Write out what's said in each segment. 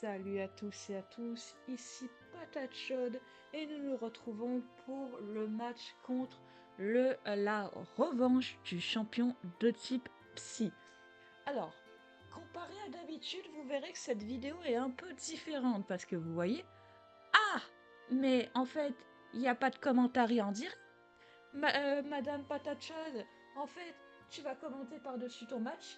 Salut à tous et à tous, ici Patate Chaude et nous nous retrouvons pour le match contre la revanche du champion de type Psy. Alors, comparé à d'habitude, vous verrez que cette vidéo est un peu différente parce que vous voyez... Ah, mais en fait, il n'y a pas de commentaire en direct. Madame Patate Chaude, en fait, tu vas commenter par-dessus ton match?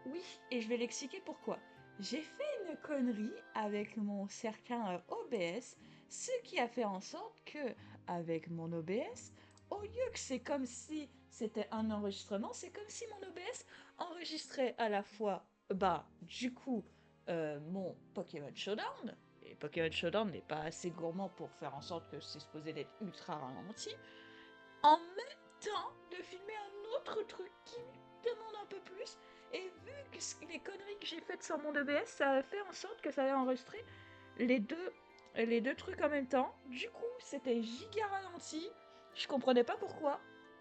Oui, et je vais l'expliquer pourquoi. J'ai fait une connerie avec mon certain OBS, ce qui a fait en sorte que, avec mon OBS, au lieu que c'est comme si c'était un enregistrement, c'est comme si mon OBS enregistrait à la fois, du coup, mon Pokémon Showdown, et Pokémon Showdown n'est pas assez gourmand pour faire en sorte que c'est supposé d'être ultra ralenti, en même temps de filmer un autre truc qui demande un peu plus. Et vu que les conneries que j'ai faites sur mon OBS, ça a fait en sorte que ça avait enregistré les deux trucs en même temps. Du coup, c'était giga ralenti. Je comprenais pas pourquoi.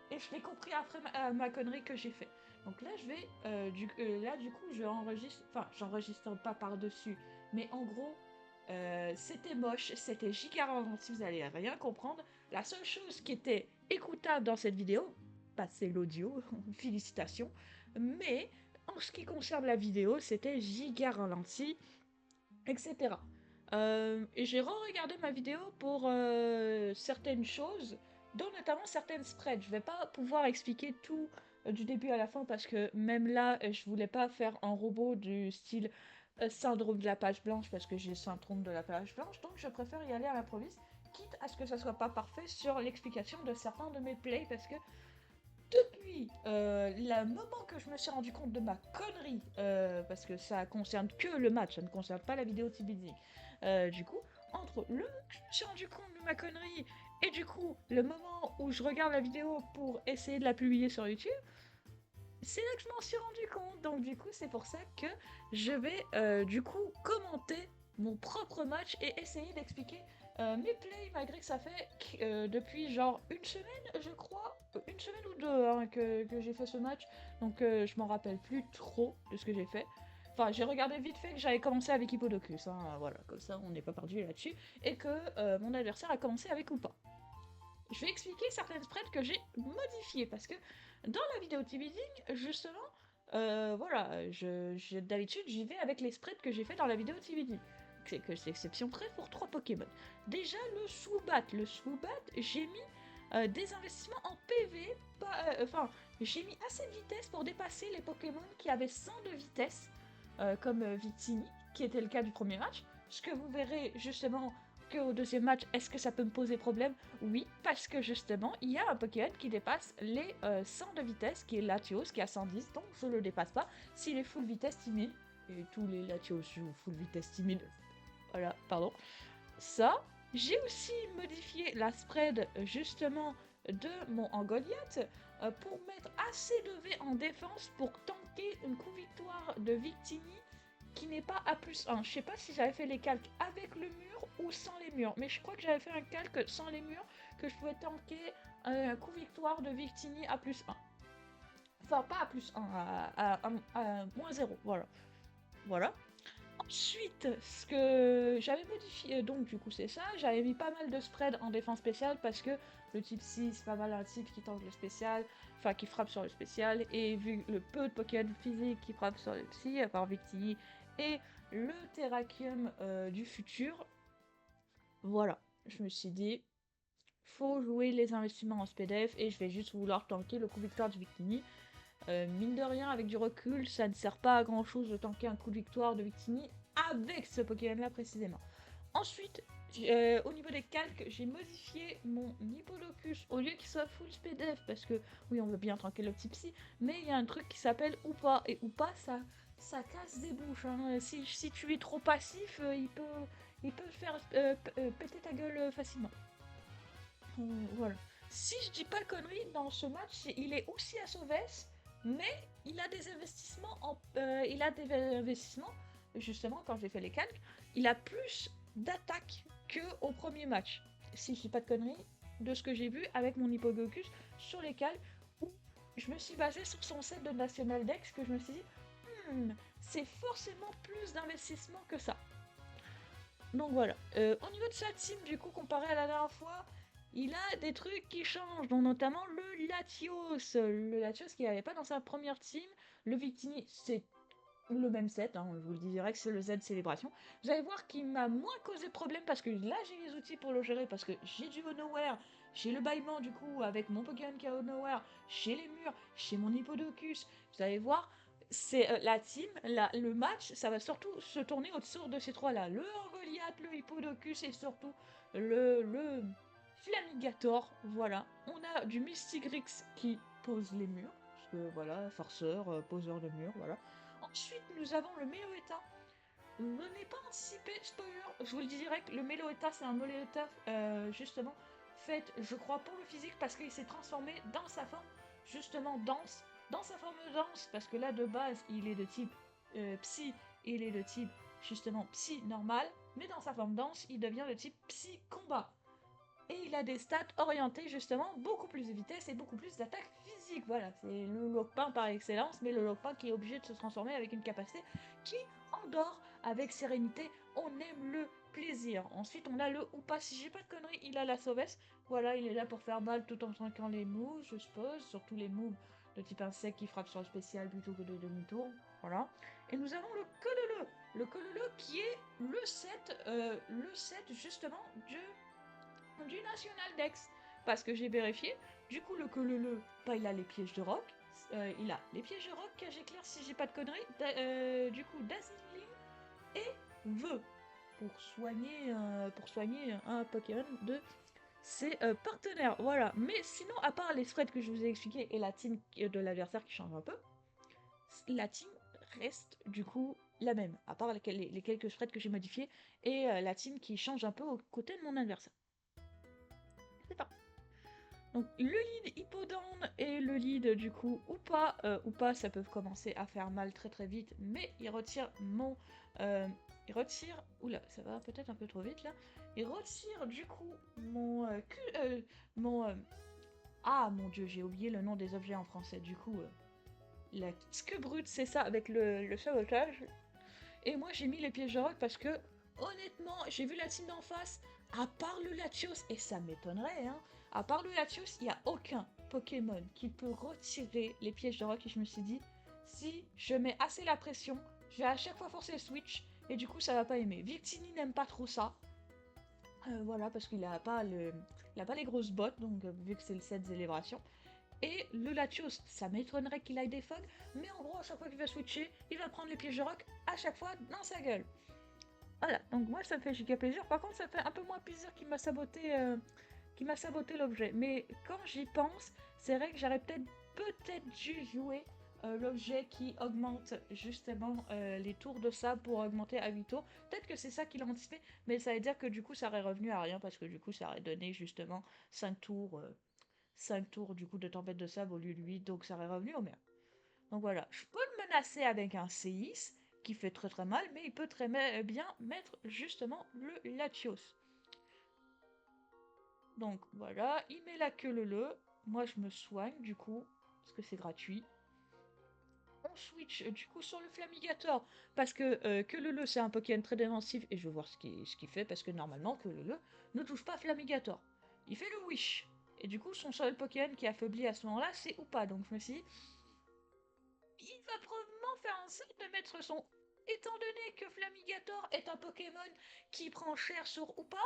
Et je l'ai compris après ma connerie que j'ai fait. Donc là, du coup, j'enregistre pas par-dessus. Mais en gros, c'était moche, c'était giga ralenti, vous allez rien comprendre. La seule chose qui était écoutable dans cette vidéo, c'est l'audio, félicitations, mais en ce qui concerne la vidéo, c'était giga ralenti, etc. Et j'ai re-regardé ma vidéo pour certaines choses, dont notamment certaines spreads. Je vais pas pouvoir expliquer tout du début à la fin parce que même là, je voulais pas faire un robot du style syndrome de la page blanche parce que j'ai le syndrome de la page blanche, donc je préfère y aller à l'improviste, quitte à ce que ça soit pas parfait sur l'explication de certains de mes plays parce que depuis le moment que je me suis rendu compte de ma connerie, parce que ça concerne que le match, ça ne concerne pas la vidéo TBD, du coup, entre le moment que je me suis rendu compte de ma connerie et du coup, le moment où je regarde la vidéo pour essayer de la publier sur YouTube, c'est là que je m'en suis rendu compte. Donc du coup, c'est pour ça que je vais du coup commenter mon propre match et essayer d'expliquer mes plays malgré que ça fait depuis genre une semaine, je crois, une semaine ou deux hein, que j'ai fait ce match. Donc je m'en rappelle plus trop de ce que j'ai fait. Enfin, j'ai regardé vite fait que j'avais commencé avec Hippodocus, hein, voilà, comme ça on n'est pas perdu là-dessus, et que mon adversaire a commencé avec Koopa. Je vais expliquer certaines spreads que j'ai modifiées parce que dans la vidéo teasing, justement, voilà, d'habitude j'y vais avec les spreads que j'ai fait dans la vidéo teasing. C'est que c'est exception près pour 3 Pokémon. Déjà le Swoobat, j'ai mis des investissements en PV, j'ai mis assez de vitesse pour dépasser les Pokémon qui avaient 100 de vitesse, comme Victini, qui était le cas du premier match. Ce que vous verrez justement qu'au deuxième match, est-ce que ça peut me poser problème? Oui, parce que justement, il y a un Pokémon qui dépasse les 100 de vitesse, qui est Latios, qui est à 110, donc je le dépasse pas. S'il est full vitesse timide, et tous les Latios sont full vitesse timide, voilà, pardon. Ça, j'ai aussi modifié la spread justement de mon Angoliath pour mettre assez de V en défense pour tanker une coup-victoire de Victini qui n'est pas A plus 1. Je sais pas si j'avais fait les calques avec le mur ou sans les murs, mais je crois que j'avais fait un calque sans les murs, que je pouvais tanker un coup victoire de Victini à plus 1. Enfin, pas à plus 1, à moins 0, voilà. Voilà. Ensuite, ce que j'avais modifié, donc du coup c'est ça, j'avais mis pas mal de spread en défense spéciale parce que le type 6 c'est pas mal un type qui tank le spécial, enfin qui frappe sur le spécial, et vu le peu de Pokémon physiques qui frappent sur le psy, à part Victini et le Terrakium du futur, voilà, je me suis dit, faut jouer les investissements en SPDF et je vais juste vouloir tanker le coup de victoire du Victini. Mine de rien, avec du recul, ça ne sert pas à grand chose de tanker un coup de victoire de Victini avec ce Pokémon là précisément. Ensuite, au niveau des calques, j'ai modifié mon Hippolocus au lieu qu'il soit full SPDF parce que oui, on veut bien tanker le petit psy, mais il y a un truc qui s'appelle Oupa et Oupa ça casse des bouches. Hein. Si tu es trop passif, il peut faire péter ta gueule facilement. Voilà. Si je dis pas de conneries, dans ce match, il est aussi à Sauvès, mais il a des investissements, justement, quand j'ai fait les calques, il a plus d'attaque que au premier match. Si je dis pas de conneries, de ce que j'ai vu avec mon Hippogocus sur les calques, où je me suis basée sur son set de National Dex, que je me suis dit, c'est forcément plus d'investissement que ça. Donc voilà. Au niveau de sa team, du coup, comparé à la dernière fois, il a des trucs qui changent, dont notamment le Latios. Le Latios qu'il n'avait pas dans sa première team. Le Victini, c'est le même set, hein, je vous le dis direct, c'est le Z Célébration. Vous allez voir qu'il m'a moins causé de problème parce que là j'ai les outils pour le gérer, parce que j'ai du Nowhere, j'ai le bâillement du coup avec mon Pokémon qui a Nowhere, j'ai les murs, j'ai mon Hippodocus. Vous allez voir, c'est la team, le match, ça va surtout se tourner autour de ces trois-là. Le Orgoliath, le Hippodocus et surtout le Flamigator. Voilà, on a du Mystigrix qui pose les murs, parce que voilà, forceur, poseur de murs, voilà. Ensuite, nous avons le Meloetta. Ne n'est pas anticipé, spoiler, je vous le dis direct, le Meloetta, c'est un Meloetta justement fait, je crois, pour le physique parce qu'il s'est transformé dans sa forme justement dense, dans sa forme dense, parce que là de base, il est de type psy, il est de type justement psy normal, mais dans sa forme dense, il devient de type psy combat. Et il a des stats orientées justement beaucoup plus de vitesse et beaucoup plus d'attaque physique. Voilà, c'est le Lockpin par excellence, mais le Lockpin qui est obligé de se transformer avec une capacité qui endort avec sérénité. On aime le plaisir. Ensuite, on a le Oupa. Si j'ai pas de conneries, il a la Sauvesse. Voilà, il est là pour faire mal tout en trinquant les moves, je suppose. Surtout les moves de type insecte qui frappent sur le spécial plutôt que de demi-tour. Voilà. Et nous avons le Cololo. Le Cololo qui est le set justement du National Dex. Parce que j'ai vérifié, du coup le Cololo, bah, il a les pièges de roc, il a les pièges de roc, cage éclair si j'ai pas de conneries, du coup Dazzling et Vœu pour soigner un Pokémon de ses partenaires. Voilà, mais sinon à part les spreads que je vous ai expliqués et la team de l'adversaire qui change un peu, la team reste du coup la même, à part les quelques spreads que j'ai modifiés et la team qui change un peu aux côtés de mon adversaire. C'est ça. Donc le lead Hippodon et le lead du coup ou pas ça peut commencer à faire mal très très vite, mais il retire mon... il retire... Oula, ça va peut-être un peu trop vite là. Il retire du coup mon... ah mon dieu, j'ai oublié le nom des objets en français. Du coup, la Skebrut, c'est ça, avec le sabotage. Et moi j'ai mis les pièges de roc parce que honnêtement j'ai vu la team d'en face, à part le Latios, et ça m'étonnerait, hein, à part le Latios, il n'y a aucun Pokémon qui peut retirer les pièges de roc et je me suis dit, si je mets assez la pression, je vais à chaque fois forcer le switch et du coup ça va pas aimer. Victini n'aime pas trop ça. Voilà, parce qu'il a pas les grosses bottes, donc vu que c'est le set Célébration. Et le Latios, ça m'étonnerait qu'il aille des fogs, mais en gros, à chaque fois qu'il va switcher, il va prendre les pièges de roc à chaque fois dans sa gueule. Voilà, donc moi ça me fait giga plaisir. Par contre, ça fait un peu moins plaisir qu'il m'a saboté l'objet. Mais quand j'y pense, c'est vrai que j'aurais peut-être dû jouer l'objet qui augmente justement les tours de sable pour augmenter à 8 tours. Peut-être que c'est ça qu'il a anticipé, mais ça veut dire que du coup ça aurait revenu à rien parce que du coup ça aurait donné justement 5 tours. 5 tours du coup de tempête de sable au lieu de 8, donc ça aurait revenu au merde. Donc voilà, je peux le menacer avec un séisme qui fait très très mal, mais il peut très bien mettre justement le Latios. Donc voilà, il met la queue le. Moi je me soigne du coup, parce que c'est gratuit. On switch du coup sur le Flamigator, parce que le c'est un Pokémon très défensif, et je vais voir ce qu'il fait, parce que normalement que le ne touche pas Flamigator. Il fait le Wish, et du coup son seul Pokémon qui est affaibli à ce moment-là, c'est Oupa, donc je me suis dit, il va probablement faire en sorte de mettre son... Étant donné que Flamigator est un Pokémon qui prend cher sur Oupa,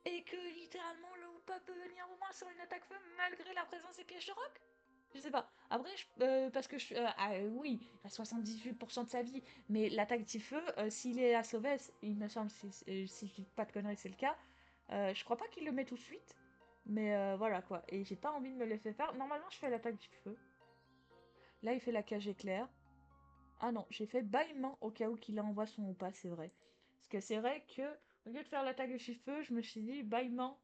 et que littéralement le Oupa peut venir au moins sur une attaque feu malgré la présence des pièges de roc. Je sais pas. Après, parce que oui, il reste 78% de sa vie, mais l'attaque de feu, s'il est à Sauvesse, il me semble, si je dis pas de conneries, c'est le cas, je crois pas qu'il le met tout de suite, mais voilà quoi. Et j'ai pas envie de me laisser faire. Normalement, je fais l'attaque du feu. Là, il fait la cage éclair. Ah non, j'ai fait bâillement au cas où qu'il envoie son ou pas, c'est vrai. Parce que c'est vrai que, au lieu de faire l'attaque de feu, je me suis dit bâillement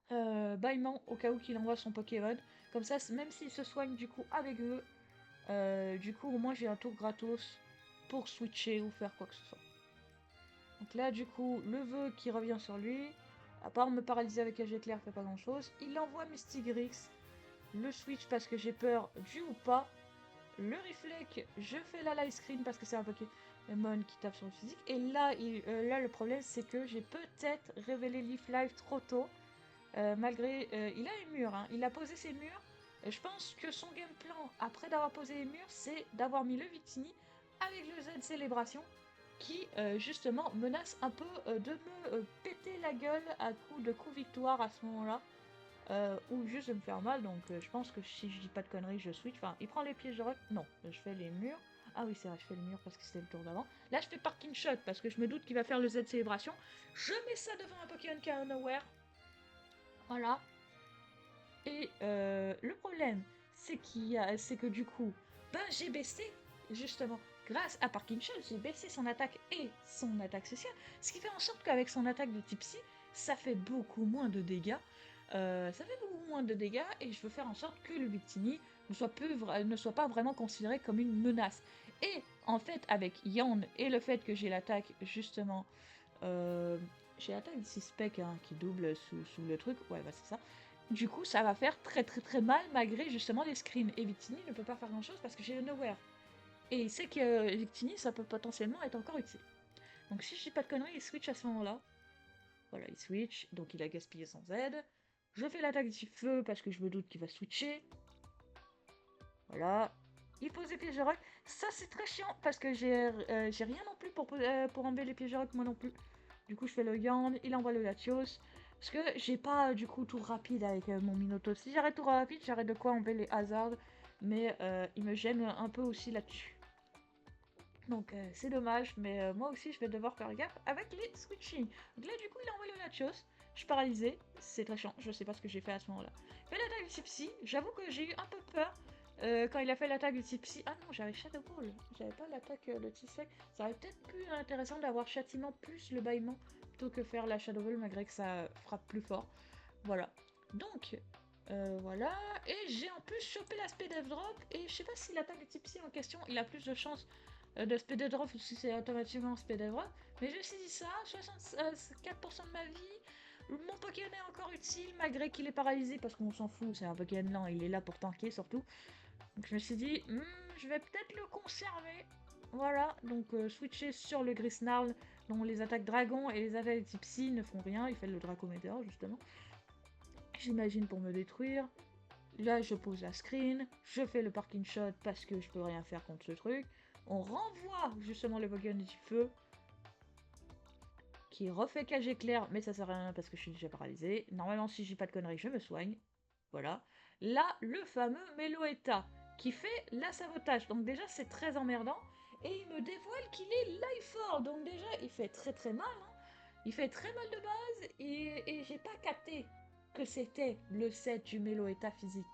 au cas où qu'il envoie son Pokémon. Comme ça, même s'il se soigne du coup avec eux, du coup au moins j'ai un tour gratos pour switcher ou faire quoi que ce soit. Donc là, du coup, le vœu qui revient sur lui, à part me paralyser avec Age éclair, fait pas grand chose. Il envoie Mystigrix, le switch parce que j'ai peur du ou pas. Le Reflect, je fais la live screen parce que c'est un Pokémon Mon qui tape sur le physique. Et là, là le problème, c'est que j'ai peut-être révélé Leaf Life trop tôt. Malgré. Il a les murs, hein. Il a posé ses murs. Je pense que son game plan, après d'avoir posé les murs, c'est d'avoir mis le Victini avec le Z Célébration qui, justement, menace un peu de me péter la gueule à coups victoire à ce moment-là. Ou juste de me faire mal, donc je pense que si je dis pas de conneries, je switch. Enfin, il prend les pièges de rock. Non, je fais les murs. Ah oui, c'est vrai, je fais le mur parce que c'était le tour d'avant. Là, je fais parking shot parce que je me doute qu'il va faire le Z célébration. Je mets ça devant un Pokémon qui a un nowhere. Voilà. Et le problème, c'est que du coup, ben j'ai baissé, justement, grâce à Parking Shot, j'ai baissé son attaque et son attaque spéciale, ce qui fait en sorte qu'avec son attaque de type Psy, ça fait beaucoup moins de dégâts. Ça fait beaucoup moins de dégâts et je veux faire en sorte que le Victini ne soit pas vraiment considéré comme une menace. Et en fait, avec Yann et le fait que j'ai l'attaque, justement, euh, j'ai l'attaque d'ici spec hein, qui double sous le truc, ouais, bah c'est ça. Du coup, ça va faire très très très mal malgré justement les screens. Et Victini ne peut pas faire grand chose parce que j'ai le nowhere. Et il sait que Victini, ça peut potentiellement être encore utile. Donc si je dis pas de conneries, il switch à ce moment-là. Voilà, il switch, donc il a gaspillé son Z. Je fais l'attaque du feu parce que je me doute qu'il va switcher. Voilà. Il pose les pièges de rock. Ça c'est très chiant parce que j'ai rien non plus pour enlever les pièges de rock moi non plus. Du coup je fais le Yarn, il envoie le Latios. Parce que j'ai pas du coup tour rapide avec mon Minotaur. Si j'arrête tour rapide, j'arrête de quoi enlever les hasards. Mais il me gêne un peu aussi là-dessus. Donc c'est dommage, mais moi aussi je vais devoir faire gaffe avec les switching. Donc là du coup il envoie le Latios. Je suis paralysée, c'est très chiant, je sais pas ce que j'ai fait à ce moment-là. Il fait l'attaque du type Psy, j'avoue que j'ai eu un peu peur quand il a fait l'attaque du type Psy. Ah non, j'avais Shadow Ball, j'avais pas l'attaque de type Sec. Ça aurait peut-être pu être intéressant d'avoir châtiment plus le bâillement plutôt que faire la Shadow Ball malgré que ça frappe plus fort. Voilà. Donc, voilà. Et j'ai en plus chopé la Speed Drop et je sais pas si l'attaque du type Psy en question, il a plus de chances de speed drop si c'est automatiquement speed drop. Mais je me suis dit ça, 64% de ma vie. Mon Pokémon est encore utile malgré qu'il est paralysé parce qu'on s'en fout, c'est un Pokémon lent, il est là pour tanker surtout. Donc je me suis dit, je vais peut-être le conserver. Voilà, donc switcher sur le Grisnarl dont les attaques dragon et les attaques type psy ne font rien, il fait le Draco Météore justement. J'imagine pour me détruire. Là, je pose la screen, je fais le parking shot parce que je peux rien faire contre ce truc. On renvoie justement le Pokémon du feu qui refait cage éclair, mais ça sert à rien parce que je suis déjà paralysée. Normalement, si j'ai pas de conneries, je me soigne. Voilà. Là, le fameux Meloetta qui fait la sabotage. Donc déjà, c'est très emmerdant. Et il me dévoile qu'il est life fort. Donc déjà, il fait très très mal. Hein. Il fait très mal de base. Et j'ai pas capté que c'était le set du Meloetta physique.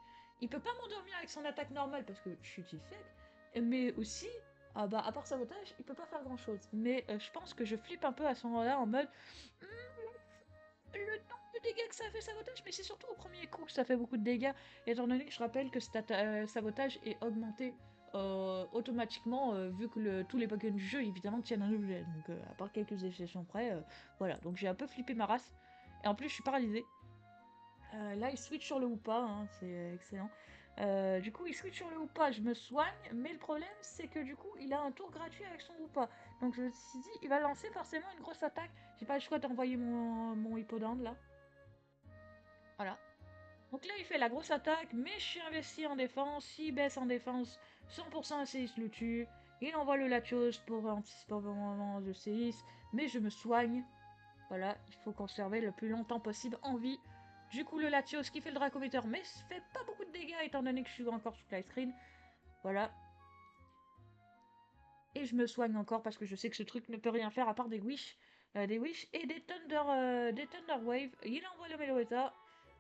Il peut pas m'endormir avec son attaque normale parce que je suis faible. Mais aussi, ah bah, à part sabotage, il peut pas faire grand chose. Mais je pense que je flippe un peu à ce moment-là en mode. Le nombre de dégâts que ça fait sabotage, mais c'est surtout au premier coup que ça fait beaucoup de dégâts, étant donné que je rappelle que cet sabotage est augmenté automatiquement, vu que tous les Pokémon du jeu évidemment tiennent un objet, donc à part quelques exceptions près, voilà, donc j'ai un peu flippé ma race, et en plus je suis paralysée. Là il switch sur le Hoopa, hein, c'est excellent. Du coup il switch sur le Hoopa, je me soigne, mais le problème c'est que du coup il a un tour gratuit avec son Hoopa, donc je me suis dit il va lancer forcément une grosse attaque, j'ai pas le choix d'envoyer mon Hippodande là. Voilà. Donc là, il fait la grosse attaque, mais je suis investi en défense. Il baisse en défense, 100% ACIS le tue. Il envoie le Latios pour anticiper au moment de CIS, mais je me soigne. Voilà, il faut conserver le plus longtemps possible en vie. Du coup, le Latios qui fait le Dracometer, mais fait pas beaucoup de dégâts étant donné que je suis encore sous Light Screen. Voilà. Et je me soigne encore parce que je sais que ce truc ne peut rien faire à part des wish et des Thunder Wave. Il envoie le Meloetta.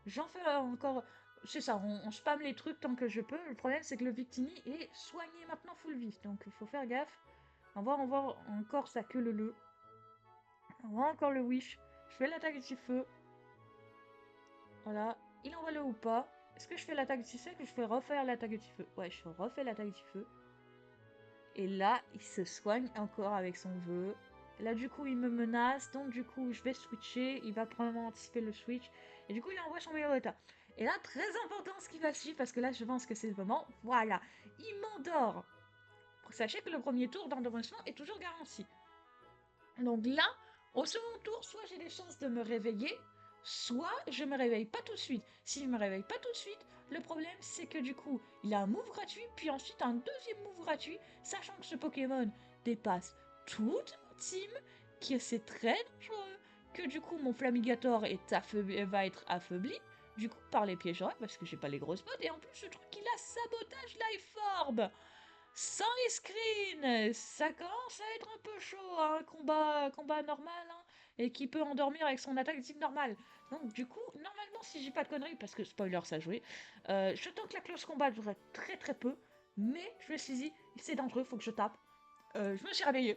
J'en fais encore. C'est ça, on spam les trucs tant que je peux. Le problème c'est que le Victini est soigné maintenant full vie. Donc il faut faire gaffe. On voit encore sa queue le. On voit encore le wish. Je fais l'attaque du feu. Voilà. Il envoie le ou pas. Est-ce que je fais l'attaque du sec ou je fais refaire l'attaque du feu? Ouais, je refais l'attaque du feu. Et là, il se soigne encore avec son vœu. Là, du coup, il me menace. Donc, du coup, je vais switcher. Il va probablement anticiper le switch. Et du coup, il envoie son meilleur état. Et là, très important ce qui va suivre, parce que là, je pense que c'est le moment. Voilà. Il m'endort. sachez que le premier tour d'endommagement est toujours garanti. Donc là, au second tour, soit j'ai des chances de me réveiller, soit je me réveille pas tout de suite. Si je me réveille pas tout de suite, le problème c'est que du coup, il a un move gratuit, puis ensuite un deuxième move gratuit, sachant que ce Pokémon dépasse toute ma team, que c'est très dangereux, que du coup mon Flamigator va être affaibli, du coup par les pièges raids, parce que j'ai pas les grosses bottes, et en plus ce truc il a sabotage Life Orb sans les screens, ça commence à être un peu chaud, hein, combat normal, hein, et qui peut endormir avec son attaque type normale. Donc du coup, normalement, si j'ai pas de conneries, parce que spoiler, ça a joué, je tente la close combat durait très très peu, mais je me suis dit, c'est dangereux, faut que je tape. Je me suis réveillée.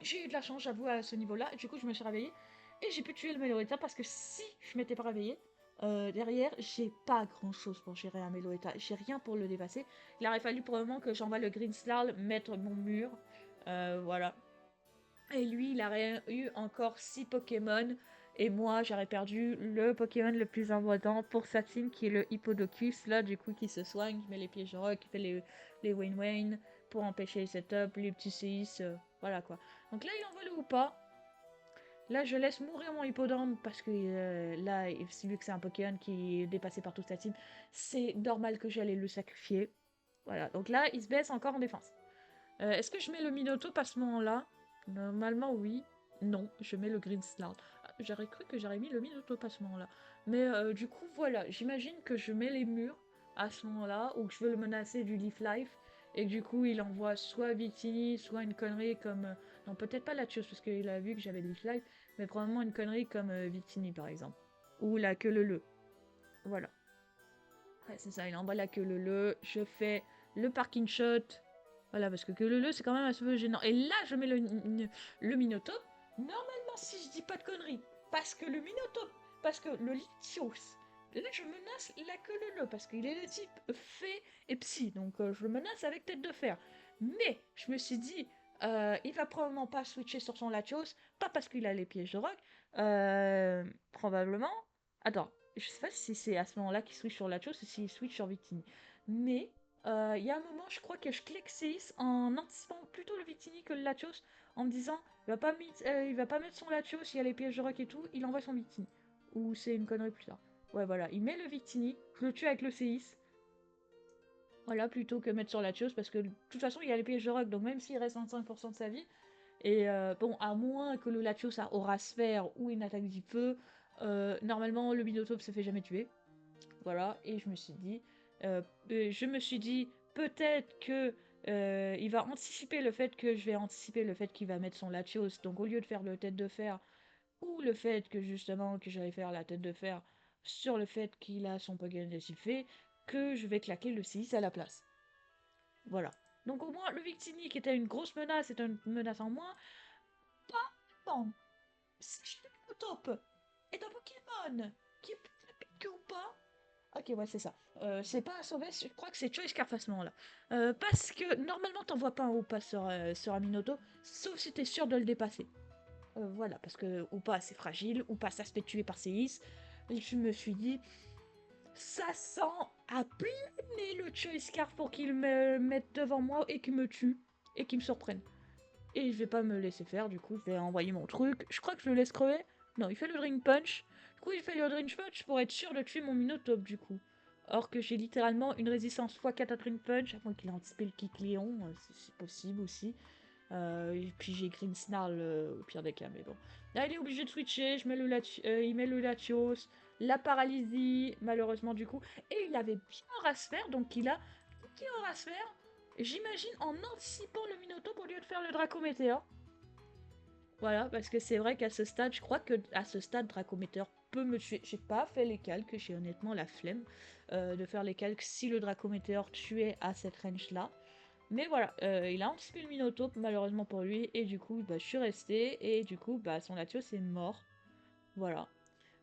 J'ai eu de la chance, j'avoue, à ce niveau-là. Du coup, je me suis réveillée et j'ai pu tuer le Meloetta parce que si je m'étais pas réveillée, derrière, j'ai pas grand-chose pour gérer un Meloetta. J'ai rien pour le dépasser. Il aurait fallu probablement que j'envoie le Green Snarl mettre mon mur. Voilà. Et lui, il aurait eu encore 6 Pokémon. Et moi, j'aurais perdu le Pokémon le plus important pour sa team, qui est le Hippodocus, là, du coup, qui se soigne, qui met les pièges rock, qui fait les Wayne pour empêcher les setups, les petits séismes, voilà quoi. Donc là, il envoie le ou pas. Là, je laisse mourir mon hippodrome parce que là, vu que c'est un Pokémon qui est dépassé par toute sa team, c'est normal que j'allais le sacrifier. Voilà, donc là, il se baisse encore en défense. Est-ce que je mets le Minotaur à ce moment-là? Normalement, oui. Non, je mets le Green Snarl. Ah, j'aurais cru que j'aurais mis le Minotaur à ce moment-là. Mais du coup, voilà, j'imagine que je mets les murs à ce moment-là, ou que je veux le menacer du Leaf Life, et que du coup, il envoie soit Victini, soit une connerie comme... non, peut-être pas Latios, parce qu'il a vu que j'avais Leaf Life, mais probablement une connerie comme Victini, par exemple. Ou la queue le. Voilà. Ouais, c'est ça, il envoie la queue le. Je fais le parking shot. Voilà, parce que le c'est quand même un peu gênant. Et là, je mets le Minotaur. Normalement, si je dis pas de conneries, parce que le Minotaur, parce que le Litios, là, je menace la queue le, parce qu'il est de type Fée et Psy. Donc, je le menace avec tête de fer. Mais, je me suis dit, il va probablement pas switcher sur son Latios, pas parce qu'il a les pièges de rock, probablement. Attends, je sais pas si c'est à ce moment-là qu'il switch sur Latios ou s'il switch sur Victini. Mais il y a un moment, je crois que je clique C6 en anticipant plutôt le Victini que le Latios, en me disant il va pas mettre son Latios, il y a les pièges de rock et tout, il envoie son Victini. Ou c'est une connerie plus tard. Ouais, voilà, il met le Victini, je le tue avec le C6. Voilà, plutôt que mettre sur Latios, parce que de toute façon, il y a les pièges de rock, donc même s'il reste 25% de sa vie, et bon, à moins que le Latios a aura sphère ou une attaque du feu, normalement, le Minotaur se fait jamais tuer. Voilà, et je me suis dit peut-être que il va anticiper le fait que je vais anticiper le fait qu'il va mettre son Latios. Donc au lieu de faire le tête de fer ou le fait que justement que j'allais faire la tête de fer sur le fait qu'il a son Pokémon fait que je vais claquer le 6 à la place. Voilà. Donc au moins le Victini qui était une grosse menace est une menace en moins. Pas bon. Si je fais le top et un Pokémon qui est plus rapide que ou pas. Ok, ouais, c'est ça. C'est pas un sauvé, je crois que c'est Choice Scarf à ce moment-là. Parce que normalement, t'envoies pas un Oupa sur un Minotaur, sauf si t'es sûr de le dépasser. Voilà, parce que Oupa c'est fragile, Oupa ça se fait tuer par Séis. Et je me suis dit, ça sent à plein nez le Choice Scarf pour qu'il me mette devant moi et qu'il me tue et qu'il me surprenne. Et je vais pas me laisser faire, du coup, je vais envoyer mon truc. Je crois que je le laisse crever. Non, il fait le Drink Punch. Du coup, il fait le Drink Punch pour être sûr de tuer mon Minotop, du coup. Or que j'ai littéralement une résistance x4 à Drink Punch, à moins qu'il ait anticipé le Kick Léon, c'est possible aussi. Et puis j'ai Green Snarl au pire des cas, mais bon. Là, il est obligé de switcher, il met le Latios, la paralysie, malheureusement, du coup. Et il avait bien Rasfer, donc il a qui aura Rasfer, j'imagine, en anticipant le Minotaur au lieu de faire le Dracométéor. Voilà, parce que c'est vrai qu'à ce stade, je crois que à ce stade, Dracométéor peut me tuer. J'ai pas fait les calques, j'ai honnêtement la flemme de faire les calques si le Dracométéor tuait à cette range-là. Mais voilà, il a anticipé le Minotaur, malheureusement pour lui, et du coup, bah, je suis restée, et du coup, bah, son Latios est mort. Voilà.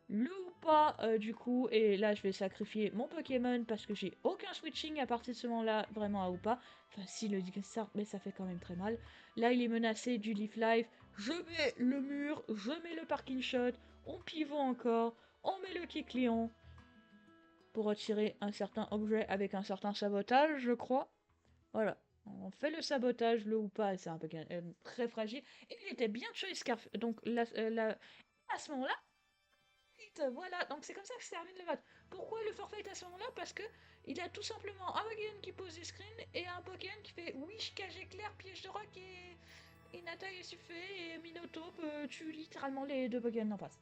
Le ou pas, du coup, et là je vais sacrifier mon Pokémon parce que j'ai aucun switching à partir de ce moment-là, vraiment à ou pas. Enfin, si le Digstar, mais ça fait quand même très mal. Là, il est menacé du Leaf Life. Je mets le mur, je mets le Parking Shot, on pivot encore, on met le Kick Léon pour retirer un certain objet avec un certain sabotage, je crois. Voilà. On fait le sabotage, le ou pas, c'est un Pokémon très fragile. Et il était bien choice Scarf. Donc à ce moment-là, voilà, donc c'est comme ça que se termine le match. Pourquoi le forfait à ce moment-là? Parce que il a tout simplement un Pokémon qui pose des screens et un Pokémon qui fait Wish, cage éclair, piège de rock et une attaque fait et Minotaur tue littéralement les deux Pokémon en face.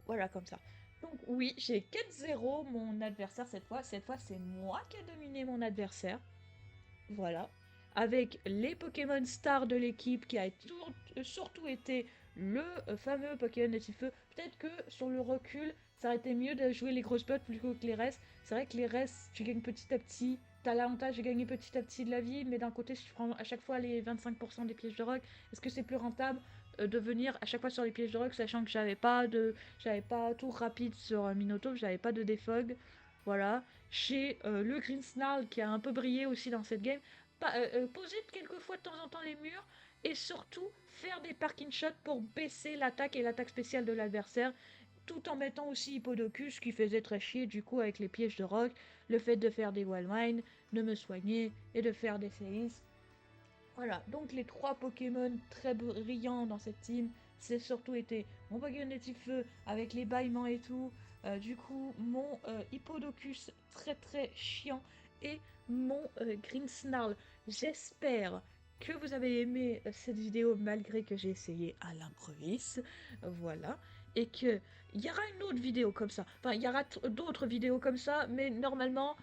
Voilà, comme ça. Donc oui, j'ai 4-0 mon adversaire cette fois. Cette fois, c'est moi qui ai dominé mon adversaire. Voilà. Avec les Pokémon stars de l'équipe qui a surtout été le fameux Pokémon de feu. Peut-être que sur le recul, ça aurait été mieux de jouer les grosses bottes plutôt que les restes. C'est vrai que les restes, tu gagnes petit à petit. T'as l'avantage de gagner petit à petit de la vie, mais d'un côté, si tu prends à chaque fois les 25% des pièges de rock, est-ce que c'est plus rentable de venir à chaque fois sur les pièges de rock, sachant que j'avais pas tout rapide sur Minotaur, j'avais pas de défog. Voilà. Chez le Green Snarl qui a un peu brillé aussi dans cette game, poser quelquefois de temps en temps les murs et surtout faire des parking shots pour baisser l'attaque et l'attaque spéciale de l'adversaire tout en mettant aussi Hippodocus qui faisait très chier du coup avec les pièges de rock, le fait de faire des wild mine, de me soigner et de faire des séismes. Voilà, donc les trois Pokémon très brillants dans cette team, c'est surtout été mon Pokémon de type feu avec les bâillements et tout, du coup mon Hippodocus très très chiant et mon Green Snarl. J'espère que vous avez aimé cette vidéo malgré que j'ai essayé à l'improviste, voilà, et que il y aura une autre vidéo comme ça, enfin il y aura d'autres vidéos comme ça, mais normalement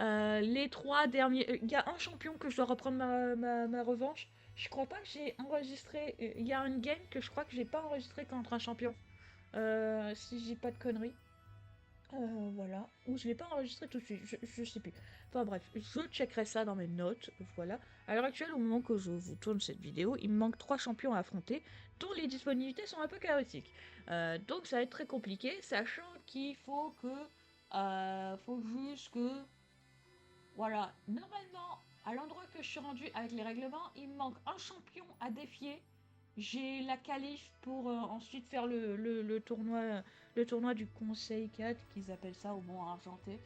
les trois derniers. Il y a un champion que je dois reprendre ma revanche. Je crois pas que j'ai enregistré. Il y a une game que je crois que j'ai pas enregistré contre un champion. Si j'ai pas de conneries. Voilà. Ou je l'ai pas enregistré tout de suite. Je sais plus. Enfin bref, je checkerai ça dans mes notes. Voilà. À l'heure actuelle, au moment que je vous tourne cette vidéo, il me manque trois champions à affronter, dont les disponibilités sont un peu chaotiques. Donc ça va être très compliqué, sachant qu'il faut que. Faut juste que voilà, normalement, à l'endroit que je suis rendu avec les règlements, il me manque un champion à défier. J'ai la qualif pour ensuite faire le tournoi du Conseil 4, qu'ils appellent ça au Mont Argenté.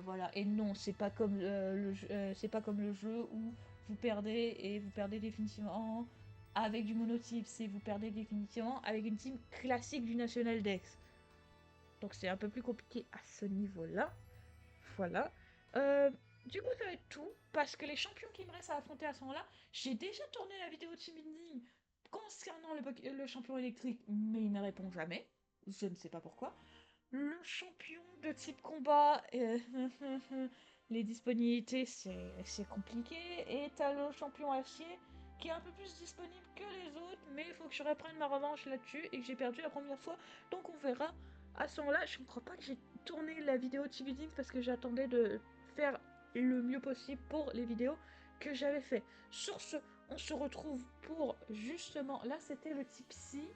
Voilà, et non, c'est pas comme le jeu où vous perdez et vous perdez définitivement avec du monotype, c'est vous perdez définitivement avec une team classique du National Dex. Donc c'est un peu plus compliqué à ce niveau-là. Voilà. Euh, du coup, ça va être tout. Parce que les champions qui me restent à affronter à ce moment-là, j'ai déjà tourné la vidéo de Team concernant le champion électrique, mais il ne répond jamais. Je ne sais pas pourquoi. Le champion de type combat, les disponibilités, c'est compliqué. Et t'as le champion acier qui est un peu plus disponible que les autres, mais il faut que je reprenne ma revanche là-dessus et que j'ai perdu la première fois. Donc on verra. À ce moment-là, je ne crois pas que j'ai tourné la vidéo de Team parce que j'attendais de faire le mieux possible pour les vidéos que j'avais fait. Sur ce, on se retrouve pour justement. Là, c'était le type psy.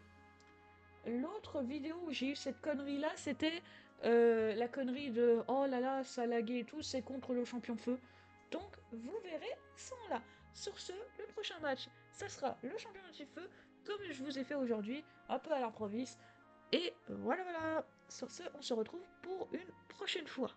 L'autre vidéo où j'ai eu cette connerie-là, c'était la connerie de oh là là, ça laguait et tout, c'est contre le champion feu. Donc, vous verrez ça là. Sur ce, le prochain match, ça sera le champion de feu, comme je vous ai fait aujourd'hui, un peu à l'improviste. Et voilà, voilà. Sur ce, on se retrouve pour une prochaine fois.